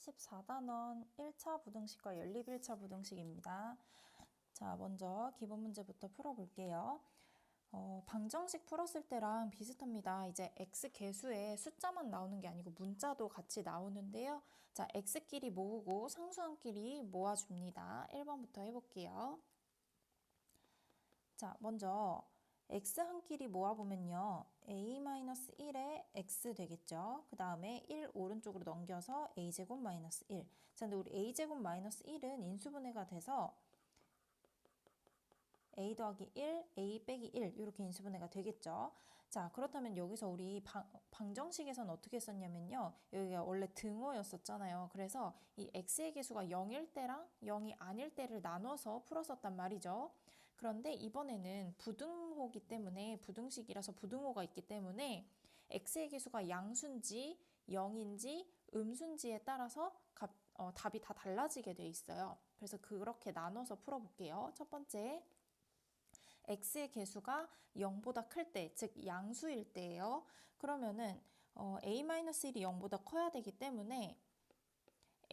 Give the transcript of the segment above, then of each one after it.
14단원 1차 부등식과 연립 1차 부등식입니다. 자, 먼저 기본 문제부터 풀어볼게요. 방정식 풀었을 때랑 비슷합니다. 이제 x 개수에 숫자만 나오는 게 아니고 문자도 같이 나오는데요. 자, x끼리 모으고 상수함끼리 모아줍니다. 1번부터 해볼게요. 자, 먼저 x 한끼리 모아보면요. a-1에 x 되겠죠. 그 다음에 1 오른쪽으로 넘겨서 a제곱 마이너스 1. 자, 근데 우리 a제곱 마이너스 1은 인수분해가 돼서 a 더하기 1, a 빼기 1 이렇게 인수분해가 되겠죠. 자, 그렇다면 여기서 우리 방정식에서는 어떻게 썼냐면요. 여기가 원래 등호였었잖아요. 그래서 이 x의 개수가 0일 때랑 0이 아닐 때를 나눠서 풀었었단 말이죠. 그런데 이번에는 부등호기 때문에 부등식이라서 부등호가 있기 때문에 x의 개수가 양수인지 0인지 음수인지에 따라서 답이 다 달라지게 돼 있어요. 그래서 그렇게 나눠서 풀어볼게요. 첫 번째 x의 개수가 0보다 클 때, 즉 양수일 때예요. 그러면은 a-1이 0보다 커야 되기 때문에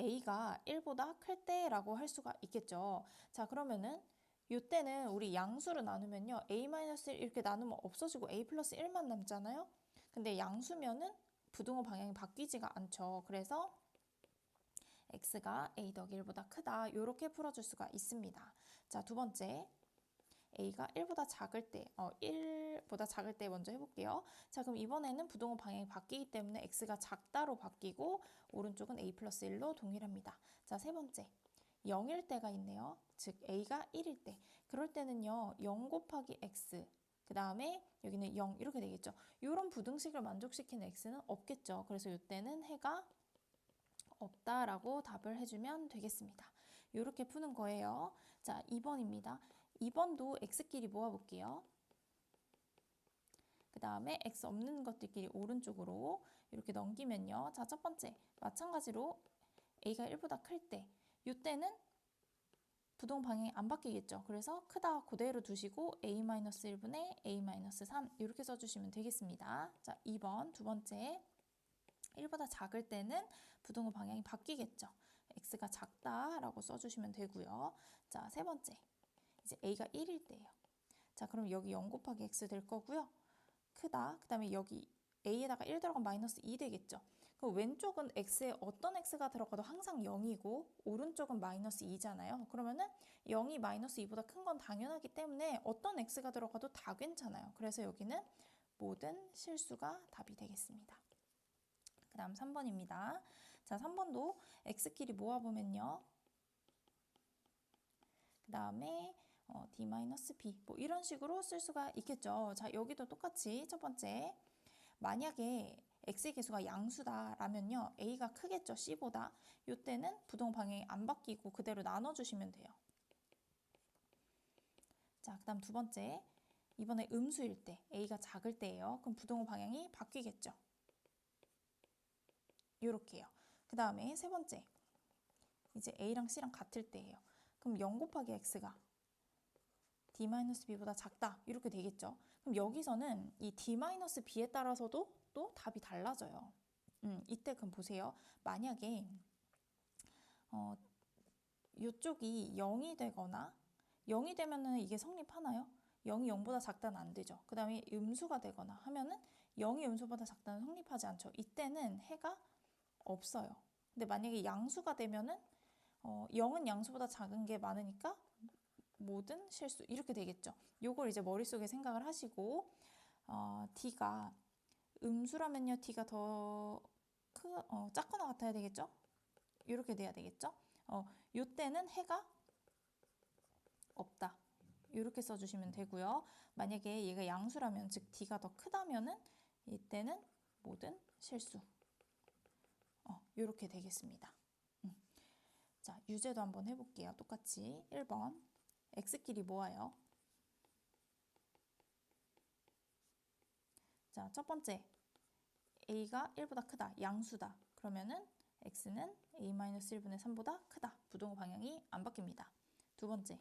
a가 1보다 클 때라고 할 수가 있겠죠. 자, 그러면은 이때는 우리 양수로 나누면요. a-1 이렇게 나누면 없어지고 a 플러스 1만 남잖아요. 근데 양수면은 부등호 방향이 바뀌지가 않죠. 그래서 x가 a 더하기 1보다 크다. 이렇게 풀어줄 수가 있습니다. 자, 두 번째. a가 1보다 작을 때, 1보다 작을 때 먼저 해볼게요. 자, 그럼 이번에는 부등호 방향이 바뀌기 때문에 x가 작다로 바뀌고 오른쪽은 a 플러스 1로 동일합니다. 자, 세 번째. 0일 때가 있네요. 즉 a가 1일 때. 그럴 때는요. 0 곱하기 x 그 다음에 여기는 0 이렇게 되겠죠. 이런 부등식을 만족시키는 x는 없겠죠. 그래서 이때는 해가 없다라고 답을 해주면 되겠습니다. 이렇게 푸는 거예요. 자, 2번입니다. 2번도 x끼리 모아볼게요. 그 다음에 x 없는 것들끼리 오른쪽으로 이렇게 넘기면요. 자, 첫 번째 마찬가지로 a가 1보다 클 때 이때는 부동 방향이 안 바뀌겠죠. 그래서 크다 그대로 두시고 a-1분의 a-3 이렇게 써주시면 되겠습니다. 자, 2번 두 번째 1보다 작을 때는 부등호 방향이 바뀌겠죠. x가 작다라고 써주시면 되고요. 자, 세 번째. 이제 a가 1일 때예요. 자, 그럼 여기 0 곱하기 x 될 거고요. 크다. 그 다음에 여기 a에다가 1 들어가면 마이너스 2 되겠죠. 그럼 왼쪽은 x에 어떤 x가 들어가도 항상 0이고 오른쪽은 마이너스 2잖아요. 그러면은 0이 마이너스 2보다 큰 건 당연하기 때문에 어떤 x가 들어가도 다 괜찮아요. 그래서 여기는 모든 실수가 답이 되겠습니다. 그 다음 3번입니다. 자, 3번도 x끼리 모아보면요. 그 다음에 d-b 뭐 이런 식으로 쓸 수가 있겠죠. 자, 여기도 똑같이 첫 번째 만약에 x의 개수가 양수다라면요. a가 크겠죠. c보다. 이때는 부동 방향이 안 바뀌고 그대로 나눠주시면 돼요. 자, 그 다음 두 번째 이번에 음수일 때 a가 작을 때예요. 그럼 부동호 방향이 바뀌겠죠. 요렇게요. 그 다음에 세 번째 이제 a랑 c랑 같을 때예요. 그럼 0 곱하기 x가 d-b보다 작다 이렇게 되겠죠. 그럼 여기서는 이 d-b에 따라서도 또 답이 달라져요. 이때 그럼 보세요. 만약에 이쪽이 0이 되거나 0이 되면은 이게 성립하나요? 0이 0보다 작다는 안 되죠. 그 다음에 음수가 되거나 하면은 0이 음수보다 작다는 성립하지 않죠. 이때는 해가 없어요. 근데 만약에 양수가 되면은 0은 양수보다 작은 게 많으니까 모든 실수 이렇게 되겠죠. 요걸 이제 머릿속에 생각을 하시고 D가 음수라면요. D가 더 작거나 같아야 되겠죠. 이렇게 돼야 되겠죠. 요때는 해가 없다. 이렇게 써주시면 되고요. 만약에 얘가 양수라면 즉 D가 더 크다면은 이때는 모든 실수 이렇게 되겠습니다. 자, 유제도 한번 해볼게요. 똑같이 1번 x끼리 모아요. 자, 첫 번째 a가 1보다 크다. 양수다. 그러면은 x는 a-1분의 3보다 크다. 부동호 방향이 안 바뀝니다. 두 번째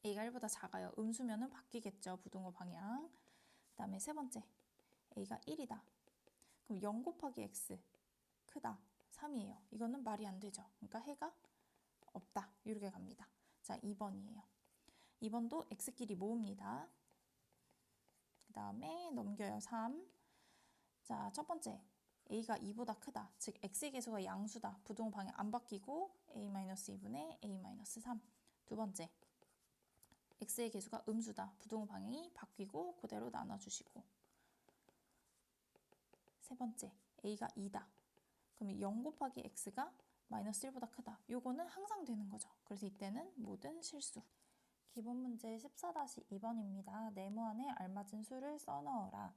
a가 1보다 작아요. 음수면은 바뀌겠죠. 부동호 방향. 그 다음에 세 번째 a가 1이다. 그럼 0 곱하기 x 크다. 3이에요. 이거는 말이 안 되죠. 그러니까 해가 없다. 이렇게 갑니다. 자, 2번이에요. 2번도 x끼리 모읍니다. 그 다음에 넘겨요. 3. 자, 첫 번째. a가 2보다 크다. 즉 x의 계수가 양수다. 부동 방향 안 바뀌고 a-2분의 a-3. 두 번째. x의 계수가 음수다. 부동 방향이 바뀌고 그대로 나눠주시고. 세 번째. a가 2다. 그럼 0 곱하기 x가 마이너스 1보다 크다. 요거는 항상 되는 거죠. 그래서 이때는 모든 실수. 기본 문제 14-2번입니다. 네모안에 알맞은 수를 써넣어라.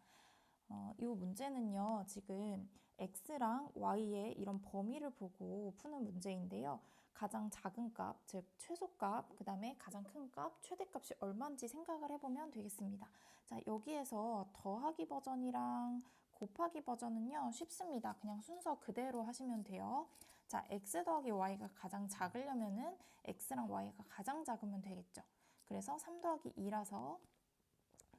이 문제는요, 지금 x랑 y의 이런 범위를 보고 푸는 문제인데요. 가장 작은 값, 즉 최소값, 그 다음에 가장 큰 값, 최대값이 얼마인지 생각을 해보면 되겠습니다. 자, 여기에서 더하기 버전이랑 곱하기 버전은요, 쉽습니다. 그냥 순서 그대로 하시면 돼요. 자, x 더하기 y가 가장 작으려면은 x랑 y가 가장 작으면 되겠죠. 그래서 3 더하기 2라서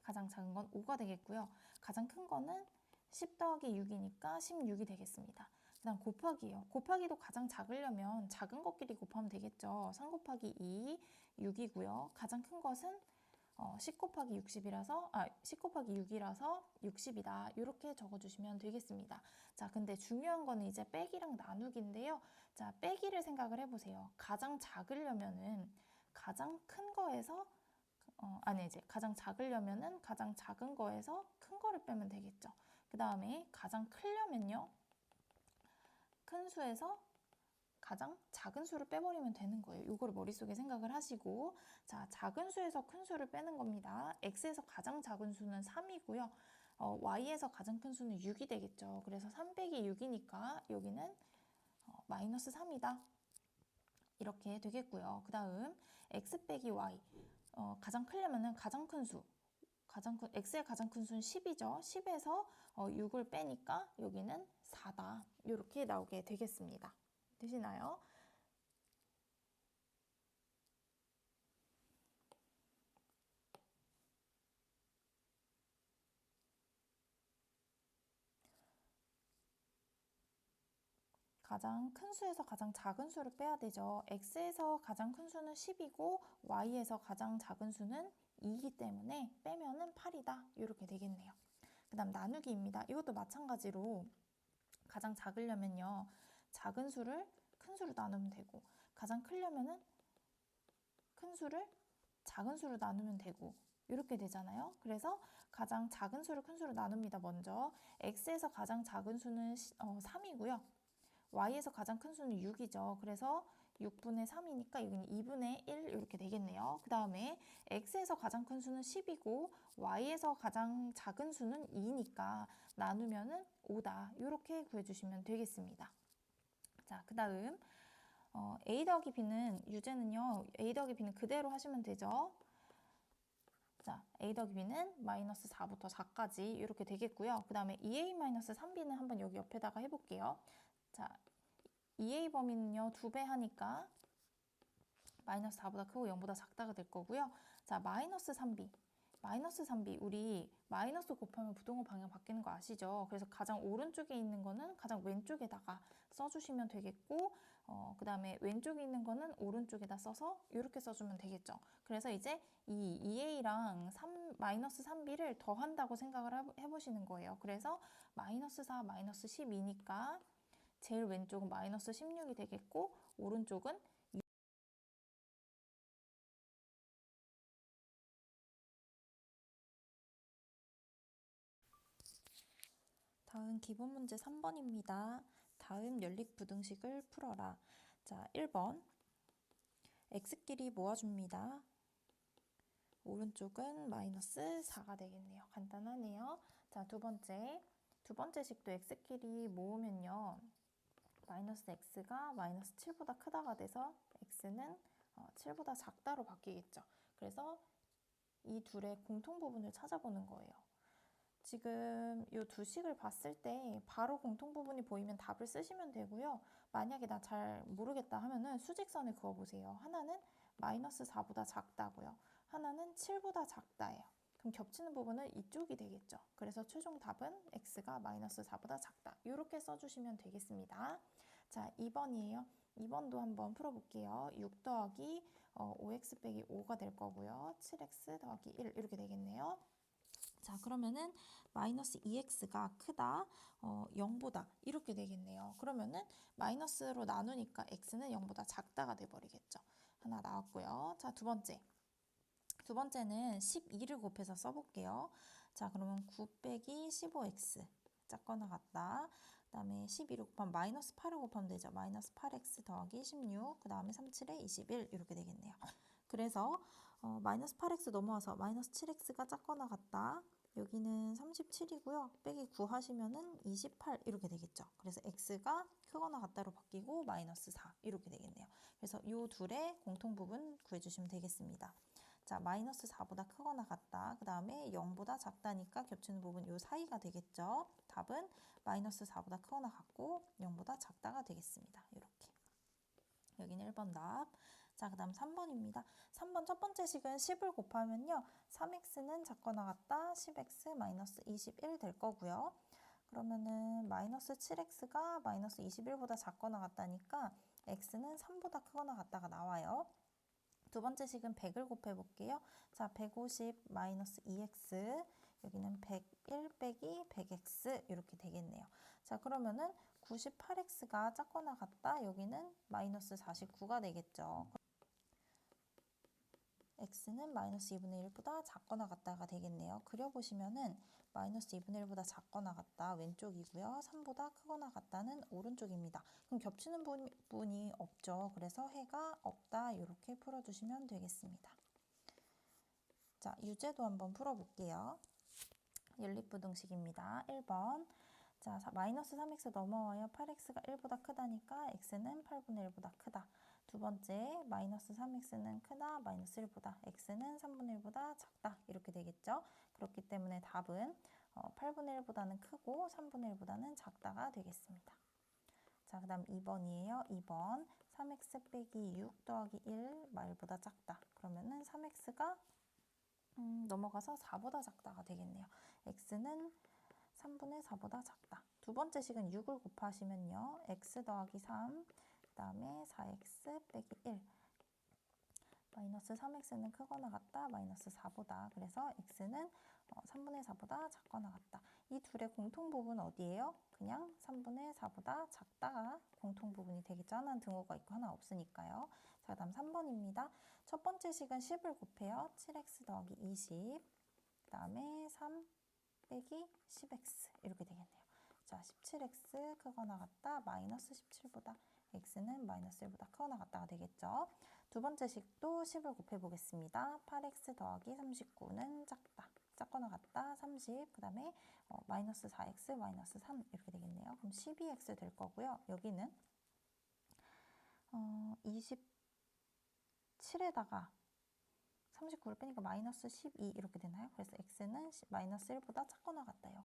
가장 작은 건 5가 되겠고요. 가장 큰 거는 10 더하기 6이니까 16이 되겠습니다. 그 다음 곱하기예요. 곱하기도 가장 작으려면 작은 것끼리 곱하면 되겠죠. 3 곱하기 2, 6이고요. 가장 큰 것은 10 곱하기 60이라서 10 곱하기 6이라서 60이다. 이렇게 적어주시면 되겠습니다. 자, 근데 중요한 거는 이제 빼기랑 나누기인데요. 자, 빼기를 생각을 해보세요. 가장 작으려면은 가장 큰 거에서 이제 가장 작으려면은 가장 작은 거에서 큰 거를 빼면 되겠죠. 그 다음에 가장 크려면요. 큰 수에서 가장 작은 수를 빼버리면 되는 거예요. 이거를 머릿속에 생각을 하시고, 자, 작은 수에서 큰 수를 빼는 겁니다. x에서 가장 작은 수는 3이고요. y에서 가장 큰 수는 6이 되겠죠. 그래서 3 빼기 6이니까 여기는 마이너스 3이다. 이렇게 되겠고요. 그 다음 x 빼기 y. 가장 크려면은 가장 큰 수. x의 가장 큰 수는 10이죠. 10에서 6을 빼니까 여기는 4다. 이렇게 나오게 되겠습니다. 되시나요? 가장 큰 수에서 가장 작은 수를 빼야 되죠. x에서 가장 큰 수는 10이고 y에서 가장 작은 수는 2이기 때문에 빼면은 8이다. 이렇게 되겠네요. 그 다음 나누기입니다. 이것도 마찬가지로 가장 작으려면요. 작은 수를 큰 수로 나누면 되고 가장 크려면은 큰 수를 작은 수로 나누면 되고 이렇게 되잖아요. 그래서 가장 작은 수를 큰 수로 나눕니다. 먼저 x에서 가장 작은 수는 3이고요. y에서 가장 큰 수는 6이죠. 그래서 6분의 3이니까 여기는 2분의 1 이렇게 되겠네요. 그 다음에 x에서 가장 큰 수는 10이고 y에서 가장 작은 수는 2니까 나누면은 5다. 이렇게 구해주시면 되겠습니다. 자, 그 다음 a 더하기 b는 유제는요. a 더하기 b는 그대로 하시면 되죠. 자, a 더하기 b는 마이너스 4부터 4까지 이렇게 되겠고요. 그 다음에 2a-3b는 한번 여기 옆에다가 해볼게요. 자, 2a 범위는요. 2배 하니까 마이너스 4보다 크고 0보다 작다가 될 거고요. 자, 마이너스 3b. 마이너스 3b. 우리 마이너스 곱하면 부동호 방향 바뀌는 거 아시죠? 그래서 가장 오른쪽에 있는 거는 가장 왼쪽에다가 써주시면 되겠고 그 다음에 왼쪽에 있는 거는 오른쪽에다 써서 이렇게 써주면 되겠죠. 그래서 이제 이 2a랑 마이너스 3b를 더한다고 생각을 해보시는 거예요. 그래서 마이너스 4, 마이너스 12니까 제일 왼쪽은 마이너스 16이 되겠고 오른쪽은 다음 기본 문제 3번입니다. 다음 연립부등식을 풀어라. 자, 1번 x끼리 모아줍니다. 오른쪽은 마이너스 4가 되겠네요. 간단하네요. 자, 두 번째 식도 x끼리 모으면요. 마이너스 x가 마이너스 7보다 크다가 돼서 x는 7보다 작다로 바뀌겠죠. 그래서 이 둘의 공통 부분을 찾아보는 거예요. 지금 이 두 식을 봤을 때 바로 공통 부분이 보이면 답을 쓰시면 되고요. 만약에 나 잘 모르겠다 하면은 수직선을 그어보세요. 하나는 마이너스 4보다 작다고요. 하나는 7보다 작다예요. 그럼 겹치는 부분은 이쪽이 되겠죠. 그래서 최종 답은 x가 마이너스 4보다 작다. 이렇게 써주시면 되겠습니다. 자, 2번이에요. 2번도 한번 풀어볼게요. 6 더하기 5x 빼기 5가 될 거고요. 7x 더하기 1 이렇게 되겠네요. 자, 그러면은 마이너스 2x가 크다, 0보다 이렇게 되겠네요. 그러면은 마이너스로 나누니까 x는 0보다 작다가 돼버리겠죠. 하나 나왔고요. 자, 두 번째는 12를 곱해서 써볼게요. 자, 그러면 9 빼기 15x 작거나 같다. 그 다음에 12를 곱하면 마이너스 8을 곱하면 되죠. 마이너스 8x 더하기 16, 그 다음에 37에 21 이렇게 되겠네요. 그래서 마이너스 8x 넘어와서 마이너스 7x가 작거나 같다. 여기는 37이고요. 빼기 9 하시면은 28 이렇게 되겠죠. 그래서 x가 크거나 같다로 바뀌고 마이너스 4 이렇게 되겠네요. 그래서 이 둘의 공통 부분 구해주시면 되겠습니다. 자, 마이너스 4보다 크거나 같다. 그 다음에 0보다 작다니까 겹치는 부분 이 사이가 되겠죠. 답은 마이너스 4보다 크거나 같고 0보다 작다가 되겠습니다. 이렇게. 여기는 1번 답. 자, 그 다음 3번입니다. 3번 첫 번째 식은 10을 곱하면요. 3x는 작거나 같다. 10x 마이너스 21 될 거고요. 그러면은 마이너스 7x가 마이너스 21보다 작거나 같다니까 x는 3보다 크거나 같다가 나와요. 두 번째 식은 100을 곱해 볼게요. 자, 150 마이너스 2x, 여기는 101 빼기 100x 이렇게 되겠네요. 자, 그러면은 98x가 작거나 같다. 여기는 마이너스 49가 되겠죠. x는 마이너스 2분의 1보다 작거나 같다가 되겠네요. 그려보시면은 마이너스 2분의 1보다 작거나 같다 왼쪽이고요. 3보다 크거나 같다는 오른쪽입니다. 그럼 겹치는 부분이 없죠. 그래서 해가 없다 이렇게 풀어주시면 되겠습니다. 자, 유제도 한번 풀어볼게요. 연립부등식입니다. 1번. 자, 마이너스 3x 넘어와요. 8x가 1보다 크다니까 x는 8분의 1보다 크다. 두 번째, 마이너스 3x는 크다, 마이너스 1보다, x는 3분의 1보다 작다. 이렇게 되겠죠. 그렇기 때문에 답은 8분의 1보다는 크고 3분의 1보다는 작다가 되겠습니다. 자, 그 다음 2번이에요. 2번, 3x 빼기 6 더하기 1 말보다 작다. 그러면은 3x가 넘어가서 4보다 작다가 되겠네요. x는 3분의 4보다 작다. 두 번째 식은 6을 곱하시면요. x 더하기 3, 그 다음에 4x 빼기 1. 마이너스 3x는 크거나 같다. 마이너스 4보다. 그래서 x는 3분의 4보다 작거나 같다. 이 둘의 공통 부분 어디예요? 그냥 3분의 4보다 작다가 공통 부분이 되겠죠. 하나는 등호가 있고 하나 없으니까요. 자, 다음 3번입니다. 첫 번째 식은 10을 곱해요. 7x 더하기 20. 그 다음에 3 빼기 10x 이렇게 되겠네요. 자, 17x 크거나 같다. 마이너스 17보다 x는 마이너스 1보다 크거나 같다가 되겠죠. 두 번째 식도 10을 곱해 보겠습니다. 8x 더하기 39는 작다. 작거나 같다. 30. 그 다음에 마이너스 4x 마이너스 3 이렇게 되겠네요. 그럼 12x 될 거고요. 여기는 27에다가 39를 빼니까 마이너스 12 이렇게 되나요? 그래서 x는 마이너스 1보다 작거나 같다요.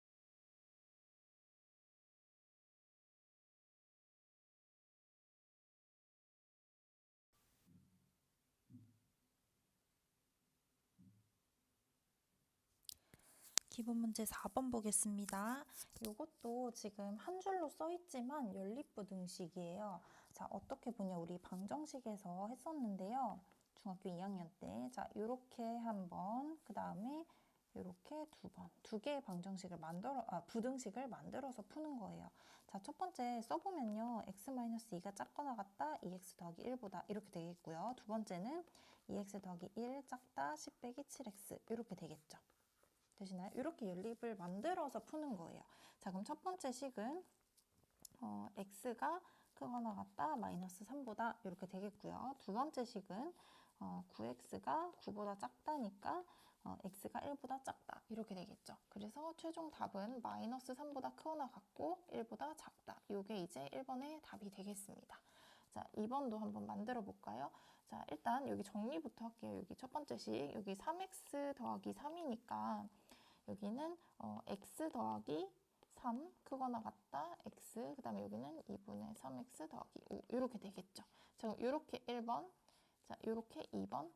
기본 문제 4번 보겠습니다. 이것도 지금 한 줄로 써 있지만 연립부등식이에요. 자, 어떻게 보냐, 우리 방정식에서 했었는데요. 중학교 2학년 때. 자, 이렇게 한 번, 그 다음에 이렇게 두 번, 두 개의 방정식을 부등식을 만들어서 푸는 거예요. 자, 첫 번째 써보면요. x-2가 작거나 같다, 2x 더하기 1보다 이렇게 되겠고요. 두 번째는 2x 더하기 1 작다, 10 빼기 7x 이렇게 되겠죠. 되시나요? 이렇게 연립을 만들어서 푸는 거예요. 자, 그럼 첫 번째 식은 x가 크거나 같다, 마이너스 3보다 이렇게 되겠고요. 두 번째 식은 9x가 9보다 작다니까 x가 1보다 작다 이렇게 되겠죠. 그래서 최종 답은 마이너스 3보다 크거나 같고 1보다 작다. 이게 이제 1번의 답이 되겠습니다. 자, 2번도 한번 만들어 볼까요? 자, 일단 여기 정리부터 할게요. 여기 첫 번째 식, 여기 3x 더하기 3이니까 여기는 x 더하기 3 크거나 같다 x, 그 다음에 여기는 2분의 3x 더하기 5 이렇게 되겠죠. 자, 이렇게 1번, 자, 이렇게 2번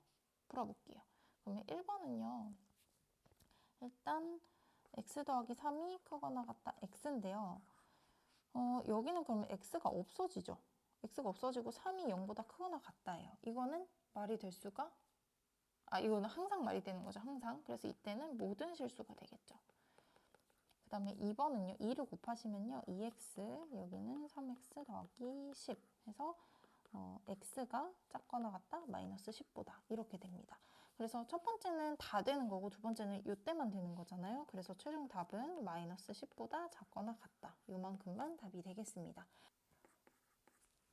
풀어볼게요. 그러면 1번은요. 일단 x 더하기 3이 크거나 같다 x인데요. 여기는 그러면 x가 없어지죠. x가 없어지고 3이 0보다 크거나 같다예요. 이거는 말이 될 수가, 이거는 항상 말이 되는 거죠. 항상. 그래서 이때는 모든 실수가 되겠죠. 그 다음에 2번은요. 2를 곱하시면요. 2x, 여기는 3x 더하기 10 해서 x가 작거나 같다 마이너스 10보다 이렇게 됩니다. 그래서 첫 번째는 다 되는 거고 두 번째는 이때만 되는 거잖아요. 그래서 최종 답은 마이너스 10보다 작거나 같다. 요만큼만 답이 되겠습니다.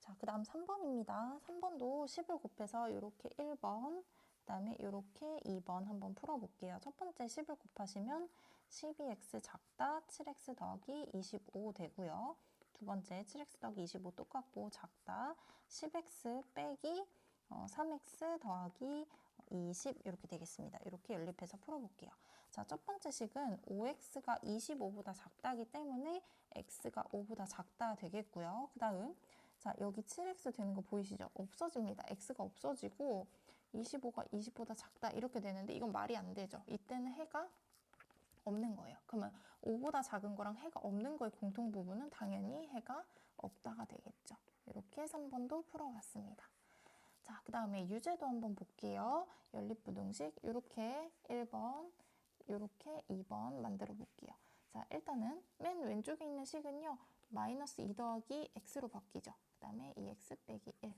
자, 그 다음 3번입니다. 3번도 10을 곱해서 이렇게 1번, 그 다음에 이렇게 2번 한번 풀어볼게요. 첫 번째 10을 곱하시면 12x 작다 7x 더하기 25 되고요. 두 번째 7x 더하기 25 똑같고 작다 10x 빼기 3x 더하기 20 이렇게 되겠습니다. 이렇게 연립해서 풀어볼게요. 자, 첫 번째 식은 5x가 25보다 작다기 때문에 x가 5보다 작다 되겠고요. 그 다음 자, 여기 7x 되는 거 보이시죠? 없어집니다. x가 없어지고 25가 20보다 작다 이렇게 되는데 이건 말이 안 되죠. 이때는 해가 없는 거예요. 그러면 5보다 작은 거랑 해가 없는 거의 공통 부분은 당연히 해가 없다가 되겠죠. 이렇게 3번도 풀어봤습니다. 자, 그 다음에 유제도 한번 볼게요. 연립부등식 이렇게 1번, 이렇게 2번 만들어 볼게요. 자, 일단은 맨 왼쪽에 있는 식은요. 마이너스 2 더하기 x로 바뀌죠. 그 다음에 2x 빼기 1.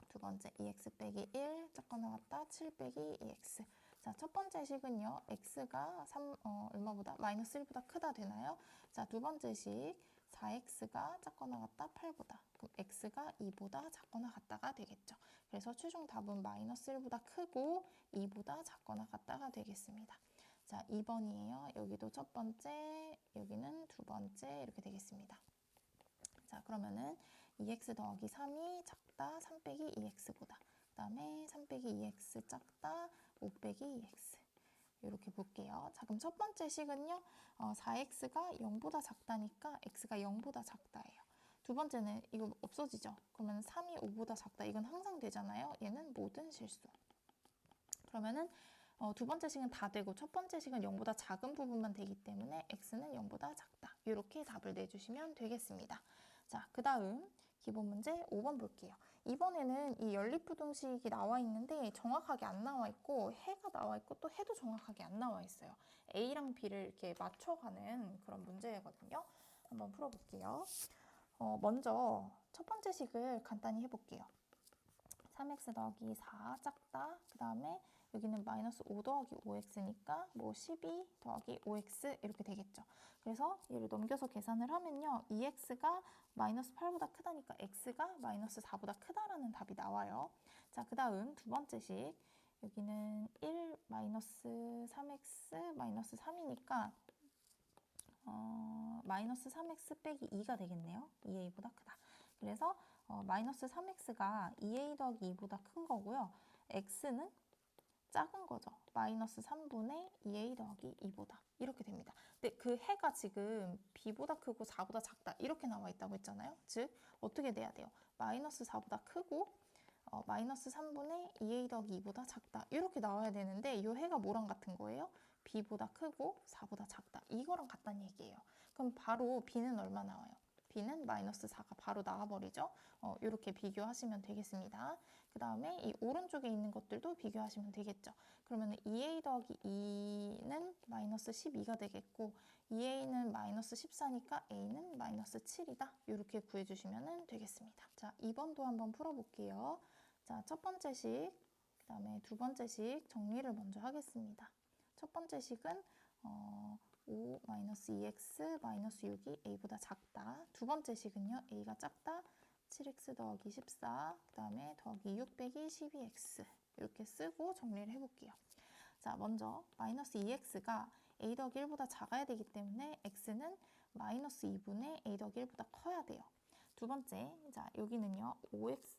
두 번째 2x 빼기 1 작거나 같다 7 빼기 2x. 자, 첫 번째 식은요. x가 얼마보다? 마이너스 1보다 크다 되나요? 자, 두 번째 식 4x가 작거나 같다 8보다. 그럼 x가 2보다 작거나 같다가 되겠죠. 그래서 최종 답은 마이너스 1보다 크고 2보다 작거나 같다가 되겠습니다. 자, 2번이에요. 여기도 첫 번째, 여기는 두 번째 이렇게 되겠습니다. 자, 그러면은 2x 더하기 3이 작다 3 빼기 2x보다. 그 다음에 3 빼기 2x 작다 5 빼기 2x. 이렇게 볼게요. 자, 그럼 첫 번째 식은요. 4x가 0보다 작다니까 x가 0보다 작다예요. 두 번째는 이거 없어지죠. 그러면 3이 5보다 작다. 이건 항상 되잖아요. 얘는 모든 실수. 그러면은 두 번째 식은 다 되고 첫 번째 식은 0보다 작은 부분만 되기 때문에 x는 0보다 작다. 이렇게 답을 내주시면 되겠습니다. 자, 그 다음 기본 문제 5번 볼게요. 이번에는 이 연립부등식이 나와 있는데 정확하게 안 나와 있고 해가 나와 있고 또 해도 정확하게 안 나와 있어요. A랑 B를 이렇게 맞춰가는 그런 문제거든요. 한번 풀어볼게요. 먼저 첫 번째 식을 간단히 해볼게요. 3x 더하기 4 작다. 그 다음에 여기는 마이너스 5 더하기 5x니까 뭐 12 더하기 5x 이렇게 되겠죠. 그래서 얘를 넘겨서 계산을 하면요. 2x가 마이너스 8보다 크다니까 x가 마이너스 4보다 크다라는 답이 나와요. 자, 그 다음 두 번째 식. 여기는 1 마이너스 3x 마이너스 3이니까 마이너스 3x 빼기 2가 되겠네요. 2a보다 크다. 그래서 마이너스 3x가 2a 더하기 2보다 큰 거고요. x는 작은 거죠. 마이너스 3분의 2a 더하기 2보다 이렇게 됩니다. 근데 그 해가 지금 b보다 크고 4보다 작다 이렇게 나와 있다고 했잖아요. 즉 어떻게 돼야 돼요? 마이너스 4보다 크고 마이너스 3분의 2a 더하기 2보다 작다 이렇게 나와야 되는데 이 해가 뭐랑 같은 거예요? b보다 크고 4보다 작다 이거랑 같다는 얘기예요. 그럼 바로 b는 얼마 나와요? b는 마이너스 4가 바로 나와버리죠. 이렇게 비교하시면 되겠습니다. 그 다음에 이 오른쪽에 있는 것들도 비교하시면 되겠죠. 그러면 2a 더하기 2는 마이너스 12가 되겠고 2a는 마이너스 14니까 a는 마이너스 7이다. 이렇게 구해주시면 되겠습니다. 자, 2번도 한번 풀어볼게요. 자, 첫 번째 식, 그 다음에 두 번째 식 정리를 먼저 하겠습니다. 첫 번째 식은 5-2x-6이 a보다 작다. 두 번째 식은요. a가 작다. 7x 더하기 14, 그 다음에 더하기 6 빼기 12x 이렇게 쓰고 정리를 해볼게요. 자, 먼저 마이너스 2x가 a 더하기 1보다 작아야 되기 때문에 x는 마이너스 2분의 a 더하기 1보다 커야 돼요. 두 번째, 자 여기는요.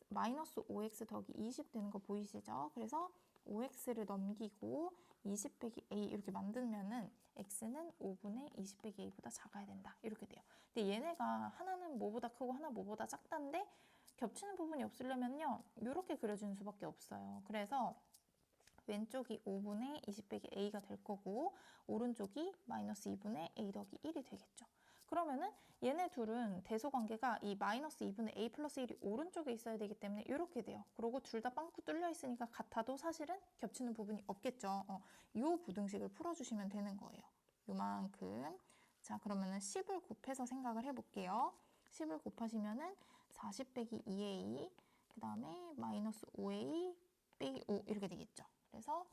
마이너스 5x 더하기 20 되는 거 보이시죠? 그래서 5x를 넘기고 20 빼기 a 이렇게 만들면은 x는 5분의 20 빼기 a보다 작아야 된다. 이렇게 돼요. 근데 얘네가 하나는 뭐보다 크고 하나 뭐보다 작다인데 겹치는 부분이 없으려면요. 이렇게 그려주는 수밖에 없어요. 그래서 왼쪽이 5분의 20 빼기 a가 될 거고 오른쪽이 마이너스 2분의 a 더하기 1이 되겠죠. 그러면은 얘네 둘은 대소관계가 이 마이너스 2분의 a 플러스 1이 오른쪽에 있어야 되기 때문에 이렇게 돼요. 그리고 둘 다 빵꾸 뚫려 있으니까 같아도 사실은 겹치는 부분이 없겠죠. 이 부등식을 풀어주시면 되는 거예요. 요만큼. 자, 그러면은 10을 곱해서 생각을 해볼게요. 10을 곱하시면은 40 빼기 2a, 그 다음에 마이너스 5a 빼기 5 이렇게 되겠죠. 그래서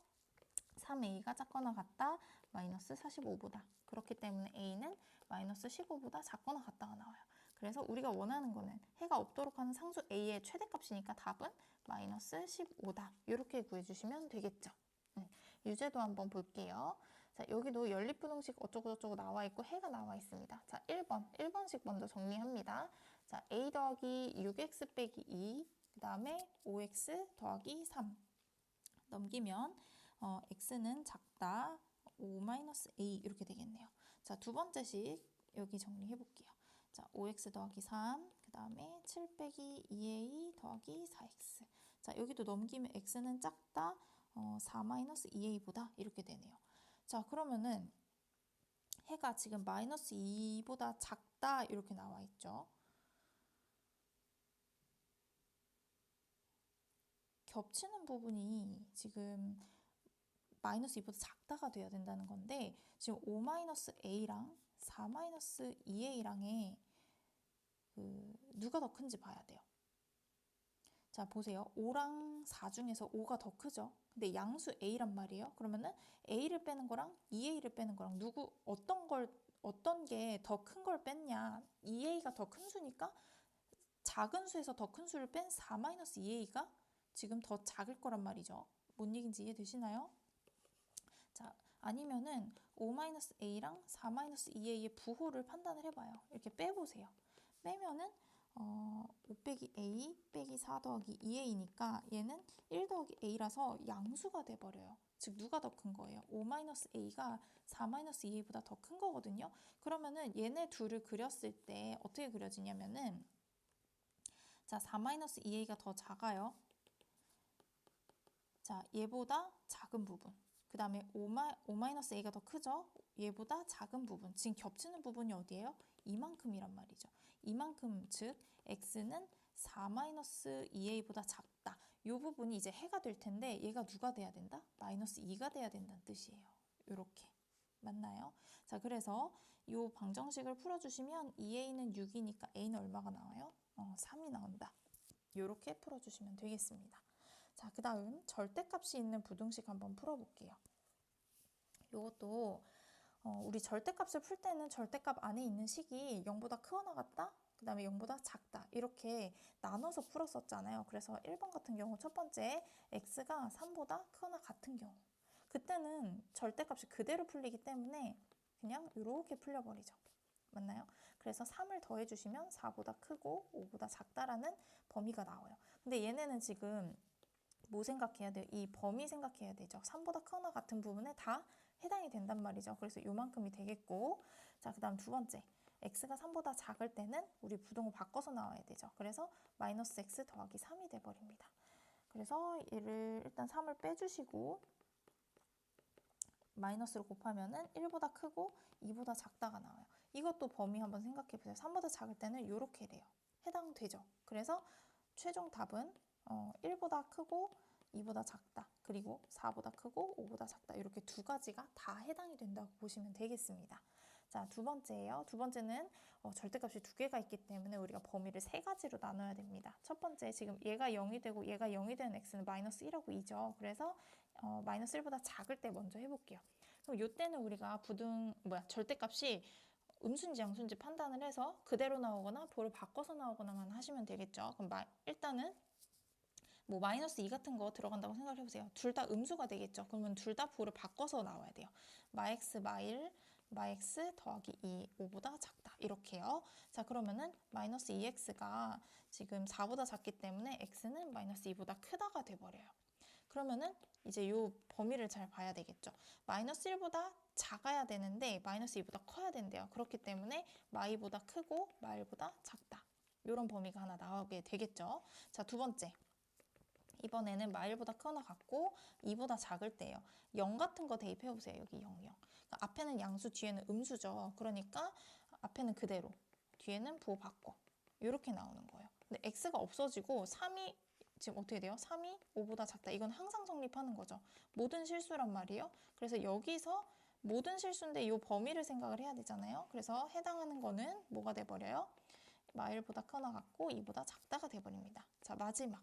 3a가 작거나 같다, 마이너스 45보다. 그렇기 때문에 a는 마이너스 15보다 작거나 같다가 나와요. 그래서 우리가 원하는 거는 해가 없도록 하는 상수 a의 최대값이니까 답은 마이너스 15다. 이렇게 구해주시면 되겠죠. 유제도 한번 볼게요. 자, 여기도 연립부등식 어쩌고저쩌고 나와 있고 해가 나와 있습니다. 자, 1번식 먼저 정리합니다. 자, a 더하기 6x 빼기 2, 그 다음에 5x 더하기 3 넘기면 x는 작다, 5-a 이렇게 되겠네요. 자, 두 번째식 여기 정리해 볼게요. 자, 5x 더하기 3, 그 다음에 7 빼기 2a 더하기 4x. 자, 여기도 넘기면 x는 작다, 4-2a보다 이렇게 되네요. 자, 그러면은 해가 지금 마이너스 2보다 작다 이렇게 나와 있죠. 겹치는 부분이 지금 마이너스 2보다 작다가 돼야 된다는 건데 지금 5-a랑 4-2a랑의 누가 더 큰지 봐야 돼요. 자, 보세요. 5랑 4 중에서 5가 더 크죠? 근데 양수 a란 말이에요. 그러면은 a를 빼는 거랑 2a를 빼는 거랑 어떤 게 더 큰 걸 뺐냐? 2a가 더 큰 수니까 작은 수에서 더 큰 수를 뺀 4-2a가 지금 더 작을 거란 말이죠. 뭔 얘기인지 이해되시나요? 자, 아니면은 5-a랑 4-2a의 부호를 판단을 해봐요. 이렇게 빼보세요. 빼면은 5 빼기 a 빼기 4 더하기 2a니까 얘는 1 더하기 a라서 양수가 돼버려요. 즉 누가 더 큰 거예요? 5-a가 4-2a보다 더 큰 거거든요. 그러면은 얘네 둘을 그렸을 때 어떻게 그려지냐면은 자, 4-2a가 더 작아요. 자, 얘보다 작은 부분. 그 다음에 5-a가 더 크죠? 얘보다 작은 부분. 지금 겹치는 부분이 어디예요? 이만큼이란 말이죠. 이만큼, 즉 x는 4-2a보다 작다. 이 부분이 이제 해가 될 텐데 얘가 누가 돼야 된다? 마이너스 2가 돼야 된다는 뜻이에요. 이렇게. 맞나요? 자, 그래서 이 방정식을 풀어주시면 2a는 6이니까 a는 얼마가 나와요? 3이 나온다. 이렇게 풀어주시면 되겠습니다. 자, 그 다음 절대값이 있는 부등식 한번 풀어볼게요. 이것도 우리 절대값을 풀 때는 절대값 안에 있는 식이 0보다 크거나 같다, 그 다음에 0보다 작다 이렇게 나눠서 풀었었잖아요. 그래서 1번 같은 경우 첫 번째 x가 3보다 크거나 같은 경우 그때는 절대값이 그대로 풀리기 때문에 그냥 이렇게 풀려버리죠. 맞나요? 그래서 3을 더해주시면 4보다 크고 5보다 작다라는 범위가 나와요. 근데 얘네는 지금 뭐 생각해야 돼요? 이 범위 생각해야 되죠. 3보다 크거나 같은 부분에 다 해당이 된단 말이죠. 그래서 요만큼이 되겠고, 자, 그 다음 두 번째. x가 3보다 작을 때는 우리 부등호 바꿔서 나와야 되죠. 그래서 마이너스 x 더하기 3이 돼버립니다. 그래서 얘를 일단 3을 빼주시고 마이너스로 곱하면은 1보다 크고 2보다 작다가 나와요. 이것도 범위 한번 생각해 보세요. 3보다 작을 때는 이렇게 돼요. 해당되죠. 그래서 최종 답은 1보다 크고 2보다 작다. 그리고 4보다 크고 5보다 작다. 이렇게 두 가지가 다 해당이 된다고 보시면 되겠습니다. 자, 두 번째예요. 두 번째는 절대값이 두 개가 있기 때문에 우리가 범위를 세 가지로 나눠야 됩니다. 첫 번째, 지금 얘가 0이 되고 얘가 0이 되는 x는 마이너스 1하고 2죠. 그래서 마이너스 1보다 작을 때 먼저 해볼게요. 그럼 이때는 우리가 절대값이 음수인지 양수인지 판단을 해서 그대로 나오거나 부호를 바꿔서 나오거나만 하시면 되겠죠. 그럼 일단은 뭐 마이너스 2 같은 거 들어간다고 생각을 해보세요. 둘 다 음수가 되겠죠. 그러면 둘 다 부호를 바꿔서 나와야 돼요. 마x, 마일, 마x 더하기 2, 5보다 작다. 이렇게요. 자, 그러면은 마이너스 2x가 지금 4보다 작기 때문에 x는 마이너스 2보다 크다가 돼버려요. 그러면은 이제 요 범위를 잘 봐야 되겠죠. 마이너스 1보다 작아야 되는데 마이너스 2보다 커야 된대요. 그렇기 때문에 마이보다 크고 마일보다 작다. 이런 범위가 하나 나오게 되겠죠. 자, 두 번째. 이번에는 마일보다 크거나 같고 2보다 작을 때예요. 0 같은 거 대입해보세요. 여기 0, 0. 그러니까 앞에는 양수, 뒤에는 음수죠. 그러니까 앞에는 그대로, 뒤에는 부호 바꿔. 이렇게 나오는 거예요. 근데 x가 없어지고 3이 지금 어떻게 돼요? 3이 5보다 작다. 이건 항상 성립하는 거죠. 모든 실수란 말이에요. 그래서 여기서 모든 실수인데 이 범위를 생각을 해야 되잖아요. 그래서 해당하는 거는 뭐가 돼버려요? 마일보다 크거나 같고 2보다 작다가 돼버립니다. 자, 마지막.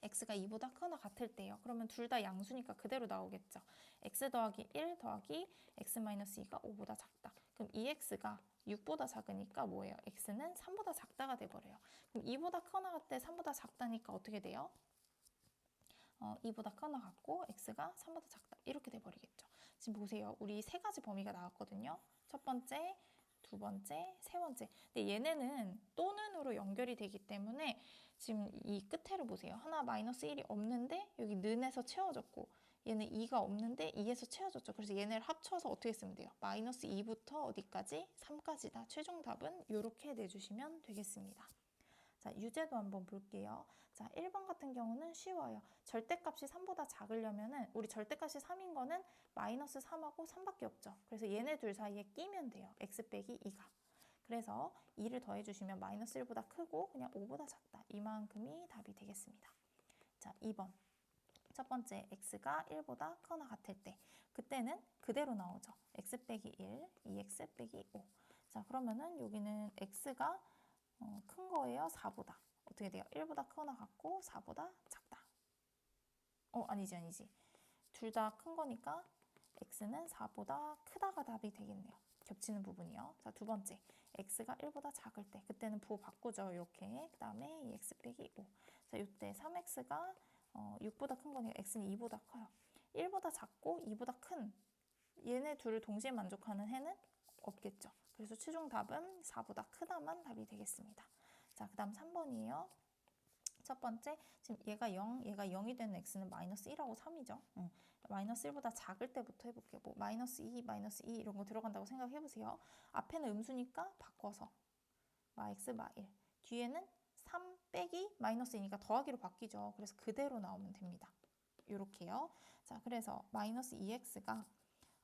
x가 2보다 크거나 같을 때요. 그러면 둘 다 양수니까 그대로 나오겠죠. x 더하기 1 더하기 x-2가 5보다 작다. 그럼 2x가 6보다 작으니까 뭐예요? x는 3보다 작다가 돼버려요. 그럼 2보다 크거나 같대 3보다 작다니까 어떻게 돼요? 2보다 크거나 같고 x가 3보다 작다. 이렇게 돼버리겠죠. 지금 보세요. 우리 세 가지 범위가 나왔거든요. 첫 번째, 두 번째, 세 번째. 근데 얘네는 또는으로 연결이 되기 때문에 지금 이 끝에를 보세요. 하나 마이너스 1이 없는데 여기 는에서 채워졌고 얘는 2가 없는데 2에서 채워졌죠. 그래서 얘네를 합쳐서 어떻게 쓰면 돼요? 마이너스 2부터 어디까지? 3까지다. 최종 답은 이렇게 내주시면 되겠습니다. 자, 유제도 한번 볼게요. 자, 1번 같은 경우는 쉬워요. 절대값이 3보다 작으려면은 우리 절대값이 3인 거는 마이너스 3하고 3밖에 없죠. 그래서 얘네 둘 사이에 끼면 돼요. x 빼기 2가. 그래서 2를 더해주시면 마이너스 1보다 크고 그냥 5보다 작다. 이만큼이 답이 되겠습니다. 자, 2번. 첫 번째 x가 1보다 크거나 같을 때 그때는 그대로 나오죠. x 빼기 1, 2x 빼기 5. 자, 그러면은 여기는 x가 큰 거예요? 4보다. 어떻게 돼요? 1보다 크거나 같고 4보다 작다. 아니지. 둘 다 큰 거니까 x는 4보다 크다가 답이 되겠네요. 겹치는 부분이요. 자, 두 번째. x가 1보다 작을 때. 그때는 부호 바꾸죠. 이렇게. 그 다음에 2x 빼기 5. 자, 이때 3x가 6보다 큰 거니까 x는 2보다 커요. 1보다 작고 2보다 큰 얘네 둘을 동시에 만족하는 해는 없겠죠. 그래서 최종 답은 4보다 크다만 답이 되겠습니다. 자, 그 다음 3번이에요. 첫 번째, 지금 얘가 0, 얘가 0이 되는 x는 마이너스 1하고 3이죠. 마이너스 1보다 작을 때부터 해볼게요. 뭐 마이너스 2, 마이너스 2 이런 거 들어간다고 생각해보세요. 앞에는 음수니까 바꿔서 마x, 마1. 뒤에는 3 빼기 마이너스이니까 더하기로 바뀌죠. 그래서 그대로 나오면 됩니다. 이렇게요. 자, 그래서 마이너스 2x가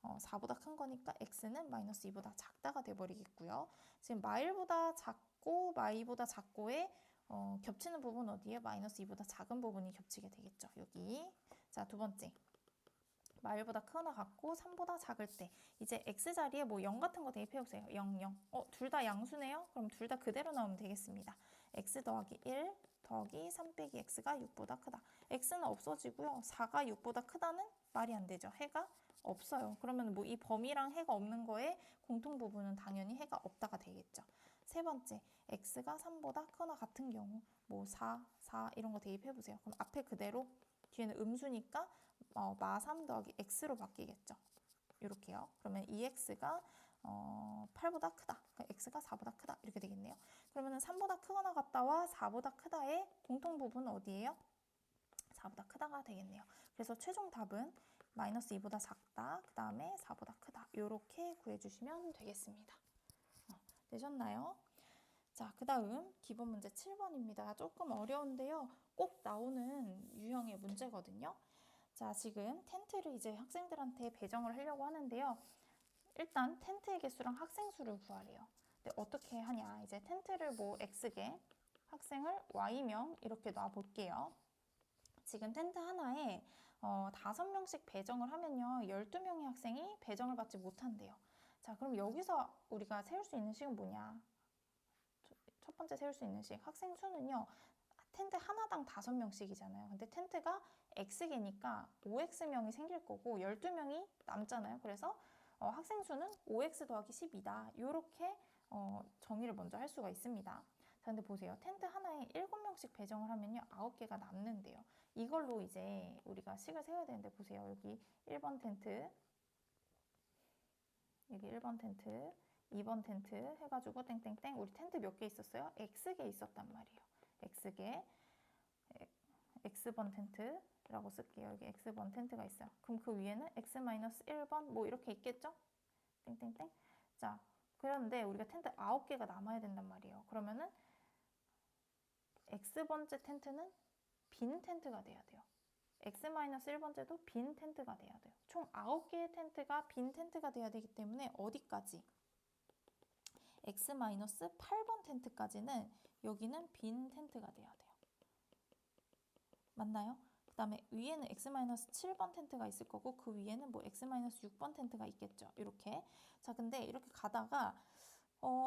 4보다 큰 거니까 x는 마이너스 2보다 작다가 돼버리겠고요. 지금 마1보다 작고 마2보다 작고에 겹치는 부분 어디에? 마이너스 2보다 작은 부분이 겹치게 되겠죠. 여기. 자, 두 번째. 마1보다 크거나 같고 3보다 작을 때 이제 x 자리에 뭐 0 같은 거 대입해보세요. 0, 0. 둘 다 양수네요? 그럼 둘 다 그대로 나오면 되겠습니다. x 더하기 1 더하기 3 빼기 x가 6보다 크다. x는 없어지고요. 4가 6보다 크다는 말이 안 되죠. 해가 없어요. 그러면 뭐 이 범위랑 해가 없는 거에 공통 부분은 당연히 해가 없다가 되겠죠. 세 번째, x가 3보다 크거나 같은 경우 뭐 4 이런 거 대입해보세요. 그럼 앞에 그대로 뒤에는 음수니까 마3 더하기 x로 바뀌겠죠. 이렇게요. 그러면 2x가 8보다 크다. 그러니까 x가 4보다 크다. 이렇게 되겠네요. 그러면 3보다 크거나 같다와 4보다 크다의 공통 부분은 어디예요? 4보다 크다가 되겠네요. 그래서 최종 답은 마이너스 2보다 작다. 그 다음에 4보다 크다. 이렇게 구해주시면 되겠습니다. 되셨나요? 자, 그 다음 기본 문제 7번입니다. 조금 어려운데요. 꼭 나오는 유형의 문제거든요. 자, 지금 텐트를 이제 학생들한테 배정을 하려고 하는데요. 일단 텐트의 개수랑 학생 수를 구하래요. 근데 어떻게 하냐? 이제 텐트를 뭐 X개, 학생을 Y명 이렇게 놔볼게요. 지금 텐트 하나에 5명씩 배정을 하면요. 12명의 학생이 배정을 받지 못한대요. 자, 그럼 여기서 우리가 세울 수 있는 식은 뭐냐? 첫 번째 세울 수 있는 식. 학생 수는요. 텐트 하나당 5명씩이잖아요. 근데 텐트가 X개니까 5X명이 생길 거고 12명이 남잖아요. 그래서 학생 수는 5X 더하기 12다. 이렇게 정의를 먼저 할 수가 있습니다. 자, 근데 보세요. 텐트 하나에 7명씩 배정을 하면요. 9개가 남는데요. 이걸로 이제 우리가 식을 세워야 되는데 보세요. 여기 1번 텐트, 여기 1번 텐트, 2번 텐트 해가지고 땡땡땡 우리 텐트 몇 개 있었어요? X개 있었단 말이에요. X개, X번 텐트라고 쓸게요. 여기 X번 텐트가 있어요. 그럼 그 위에는 X-1번 뭐 이렇게 있겠죠? 땡땡땡. 자, 그런데 우리가 텐트 9개가 남아야 된단 말이에요. 그러면은 X번째 텐트는 빈 텐트가 돼야 돼요. X-1번째도 빈 텐트가 돼야 돼요. 총 9개의 텐트가 빈 텐트가 돼야 되기 때문에 어디까지? x-8번 텐트까지는 여기는 빈 텐트가 돼야 돼요. 맞나요? 그 다음에 위에는 x-7번 텐트가 있을 거고 그 위에는 뭐 x-6번 텐트가 있겠죠. 이렇게. 자, 근데 이렇게 가다가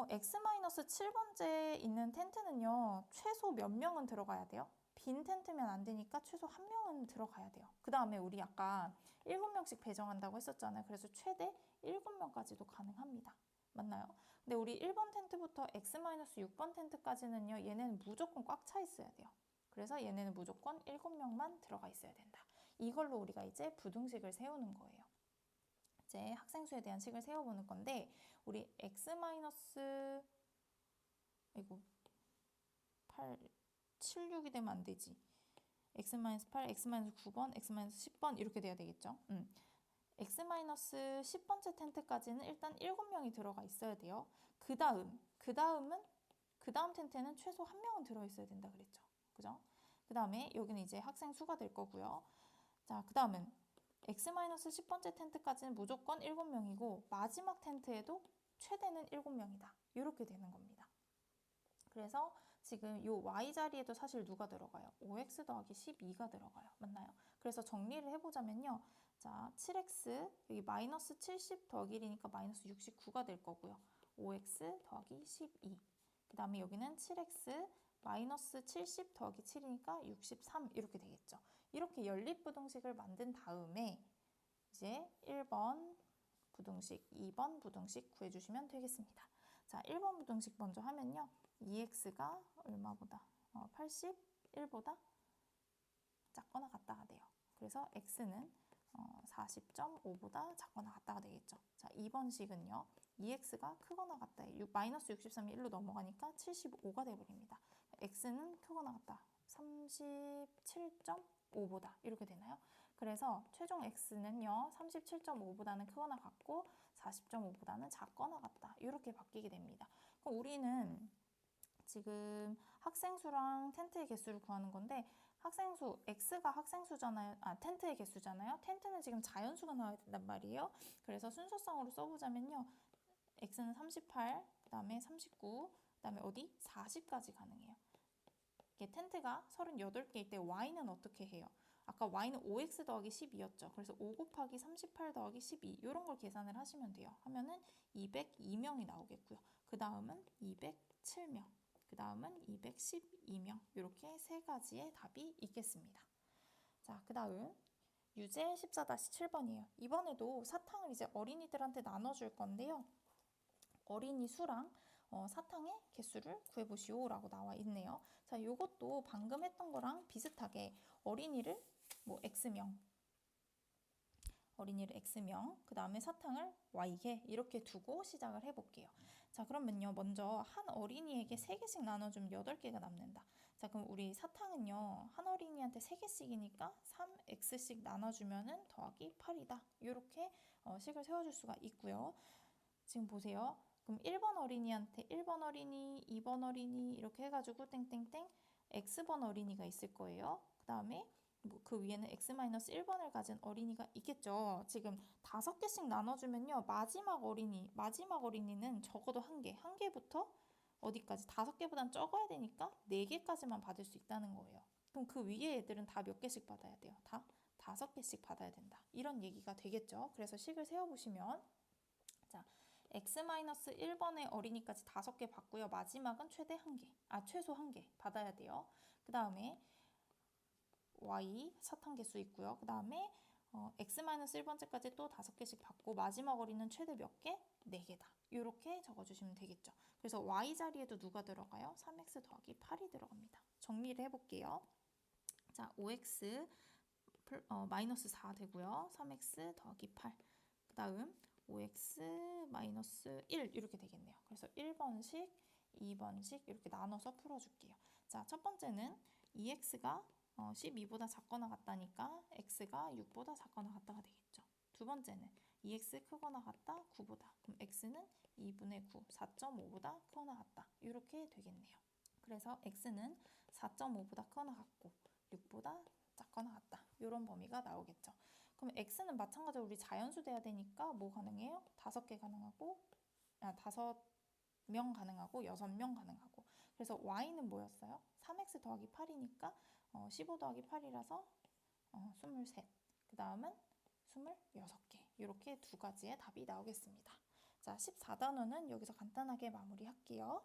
x-7번째에 있는 텐트는요. 최소 몇 명은 들어가야 돼요? 빈 텐트면 안 되니까 최소 한 명은 들어가야 돼요. 그 다음에 우리 아까 7명씩 배정한다고 했었잖아요. 그래서 최대 7명까지도 가능합니다. 맞나요? 근데 우리 1번 텐트부터 x-6번 텐트까지는요. 얘네는 무조건 꽉 차 있어야 돼요. 그래서 얘네는 무조건 7명만 들어가 있어야 된다. 이걸로 우리가 이제 부등식을 세우는 거예요. 이제 학생수에 대한 식을 세워보는 건데 우리 아이고 8, 76이 되면 안 되지. x-8, x-9번, x-10번 이렇게 돼야 되겠죠. x-10번째 텐트까지는 일단 7명이 들어가 있어야 돼요. 그 다음 텐트에는 최소 1명은 들어있어야 된다 그랬죠. 그죠? 그 다음에 여기는 이제 학생 수가 될 거고요. 자, 그 다음은 x-10번째 텐트까지는 무조건 7명이고 마지막 텐트에도 최대는 7명이다. 이렇게 되는 겁니다. 그래서 지금 이 y 자리에도 사실 누가 들어가요? 5x 더하기 12가 들어가요. 맞나요? 그래서 정리를 해보자면요. 자, 7x 여기 마이너스 70 더하기 1이니까 마이너스 69가 될 거고요. 5x 더하기 12. 그 다음에 여기는 7x 마이너스 70 더하기 7이니까 63 이렇게 되겠죠. 이렇게 연립부등식을 만든 다음에 이제 1번 부등식, 2번 부등식 구해주시면 되겠습니다. 자, 1번 부등식 먼저 하면요. 2x가 얼마보다? 81보다 작거나 같다가 돼요. 그래서 x는 40.5보다 작거나 같다가 되겠죠. 자, 2번 식은요. 2x가 크거나 같다. 마이너스 63이 1로 넘어가니까 75가 돼버립니다. x는 크거나 같다. 37.5보다 이렇게 되나요? 그래서 최종 x는요. 37.5보다는 크거나 같고 40.5보다는 작거나 같다. 이렇게 바뀌게 됩니다. 그럼 우리는 지금 학생수랑 텐트의 개수를 구하는 건데 학생수, x가 학생수잖아요. 텐트의 개수잖아요. 텐트는 지금 자연수가 나와야 된단 말이에요. 그래서 순서상으로 써보자면요. x는 38, 그 다음에 39, 그 다음에 어디? 40까지 가능해요. 이게 텐트가 38개일 때 y는 어떻게 해요? 아까 y는 5x 더하기 12였죠. 그래서 5 곱하기 38 더하기 12 이런 걸 계산을 하시면 돼요. 하면은 202명이 나오겠고요. 그 다음은 207명, 그 다음은 212명 이렇게 세 가지의 답이 있겠습니다. 자, 그 다음 유제 14-7번이에요. 이번에도 사탕을 이제 어린이들한테 나눠줄 건데요. 어린이 수랑 사탕의 개수를 구해보시오 라고 나와 있네요. 자, 요것도 방금 했던 거랑 비슷하게 어린이를 뭐 X명, 그 다음에 사탕을 Y개 이렇게 두고 시작을 해볼게요. 자, 그러면요. 먼저 한 어린이에게 3개씩 나눠주면 8개가 남는다. 자, 그럼 우리 사탕은요. 한 어린이한테 3개씩이니까 3x씩 나눠주면은 더하기 8이다. 이렇게 식을 세워줄 수가 있고요. 지금 보세요. 그럼 1번 어린이한테 1번 어린이, 2번 어린이 이렇게 해가지고 땡땡땡 x번 어린이가 있을 거예요. 그 다음에 그 위에는 x-1번을 가진 어린이가 있겠죠. 지금 5개씩 나눠주면요. 마지막 어린이는 적어도 한 개부터 어디까지? 5개보단 적어야 되니까 4개까지만 받을 수 있다는 거예요. 그럼 그 위에 애들은 다 몇 개씩 받아야 돼요? 다 5개씩 받아야 된다. 이런 얘기가 되겠죠. 그래서 식을 세워보시면 자, x-1번의 어린이까지 5개 받고요. 마지막은 최소 1개 받아야 돼요. 그 다음에 y 사탕 개수 있고요. 그 다음에 x-1번째까지 또 5개씩 받고 마지막 어린이는 최대 몇 개? 4개다. 이렇게 적어주시면 되겠죠. 그래서 y 자리에도 누가 들어가요? 3x 더하기 8이 들어갑니다. 정리를 해볼게요. 자, 5x 마이너스 4 되고요. 3x 더하기 8. 그 다음 5x 마이너스 1 이렇게 되겠네요. 그래서 1번식, 2번식 이렇게 나눠서 풀어줄게요. 자, 첫 번째는 2x가 12보다 작거나 같다니까 x가 6보다 작거나 같다가 되겠죠. 두 번째는 2x 크거나 같다, 9보다. 그럼 x는 2분의 9, 4.5보다 크거나 같다. 이렇게 되겠네요. 그래서 x는 4.5보다 크거나 같고 6보다 작거나 같다. 이런 범위가 나오겠죠. 그럼 x는 마찬가지로 우리 자연수 돼야 되니까 뭐 가능해요? 5개 가능하고 5 4명 가능하고 6명 가능하고. 그래서 y는 뭐였어요? 3x 더하기 8이니까 15 더하기 8이라서 23. 그 다음은 26개. 이렇게 두 가지의 답이 나오겠습니다. 자, 14단원은 여기서 간단하게 마무리할게요.